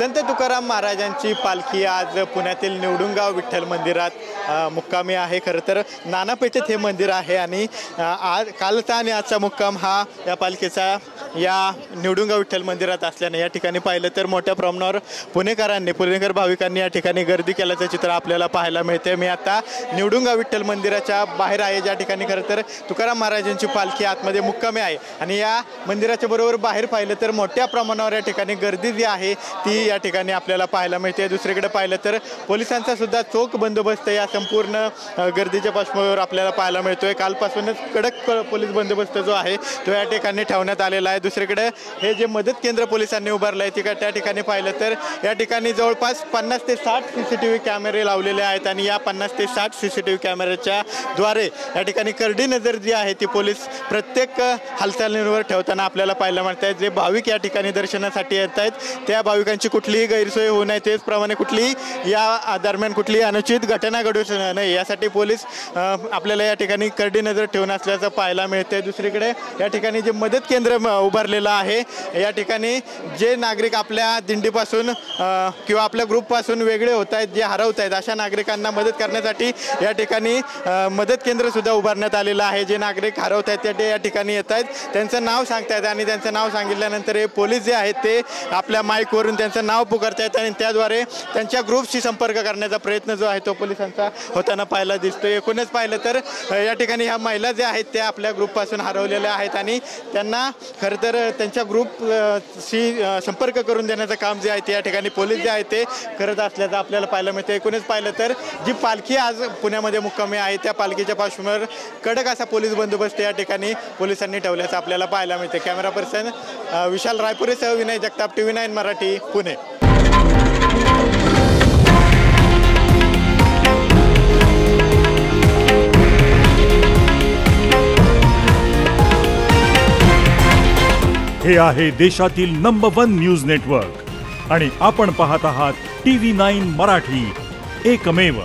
संत तुकाराम महाराजांची पालखी आज पुण्यातील निवडुंगाव विठ्ठल मंदिरात मुक्कामी आहे। खरं तर नाना पेठेत हे मंदिर आहे आणि कालचा आणि आजचा मुक्काम हा या पालखीचा या निवडुंगाव विठ्ठल मंदिरात असल्याने या ठिकाणी पाहिलं तर मोठ्या प्रमाणावर पुणेकर भाविकांनी या ठिकाणी गर्दी केल्याचं चित्र आपल्याला पाहायला मिळते। मी आता निवडुंगाव विठ्ठल मंदिराच्या बाहेर आहे, ज्या ठिकाणी खरं तर तुकाराम महाराजांची पालखी आतमध्ये मुक्कामी आहे आणि या मंदिराच्या बरोबर बाहेर पाहिलं तर मोठ्या प्रमाणावर या ठिकाणी गर्दी जी आहे ती या ठिकाणी आपल्याला पाहायला मिळते। दुसरीकडे पाहिलं तर पोलिसांचा सुद्धा चोख बंदोबस्त या संपूर्ण गर्दीच्या पार्श्वभूमीवर आपल्याला पाहायला मिळतोय। कालपासूनच कडक पोलीस बंदोबस्त जो आहे तो या ठिकाणी ठेवण्यात आलेला आहे। दुसरीकडे हे जे मदत केंद्र पोलिसांनी उभारलं आहे त्या ठिकाणी पाहिलं तर या ठिकाणी जवळपास 50 ते 60 CCTV कॅमेरे लावलेले आहेत आणि या 50 ते 60 CCTV कॅमेऱ्याच्या द्वारे या ठिकाणी करडी नजर जी आहे ती पोलीस प्रत्येक हालचालींवर ठेवताना आपल्याला पाहायला मिळत आहे। जे भाविक या ठिकाणी दर्शनासाठी येत आहेत त्या भाविकांची कुठलीही गैरसोय होऊ नये, त्याचप्रमाणे कुठलीही या दरम्यान कुठलीही अनुचित घटना घडू नये यासाठी पोलीस आपल्याला या ठिकाणी करडी नजर ठेवून असल्याचं पाहायला मिळते। दुसरीकडे या ठिकाणी जे मदत केंद्र उभारलेलं आहे या ठिकाणी जे नागरिक आपल्या दिंडीपासून किंवा आपल्या ग्रुपपासून वेगळे होत आहेत, जे हरवत आहेत अशा नागरिकांना मदत करण्यासाठी या ठिकाणी मदत केंद्र सुद्धा उभारण्यात आलेलं आहे। जे नागरिक हरवत आहेत ते या ठिकाणी येत आहेत, त्यांचं नाव सांगतायत आणि त्यांचं नाव सांगितल्यानंतर हे पोलीस जे आहेत ते आपल्या माईकवरून त्यांचं नाव पुकारतायत आणि त्याद्वारे त्यांच्या ग्रुपशी संपर्क करण्याचा प्रयत्न जो आहे तो पोलिसांचा होताना पाहायला दिसतो। एकूणच पाहिलं तर या ठिकाणी ह्या महिला ज्या आहेत त्या आपल्या ग्रुपपासून हरवलेल्या आहेत आणि त्यांना खरं तर त्यांच्या ग्रुपशी संपर्क करून देण्याचं काम जे आहे ते या ठिकाणी पोलीस जे आहे ते करत असल्याचं आपल्याला पाहायला मिळतं। एकूणच पाहिलं तर जी पालखी आज पुण्यामध्ये मुक्कामी आहे त्या पालखीच्या पार्श्वभूमीवर कडक असा पोलीस बंदोबस्त या ठिकाणी पोलिसांनी ठेवल्याचं आपल्याला पाहायला मिळते। कॅमेरा पर्सन विशाल रायपुरेसह विनय जगताप, TV9 मराठी, पुणे। हे आहे देशातील नंबर 1 न्यूज नेटवर्क आणि आपण पाहत आहात TV9 मराठी, एकमेव।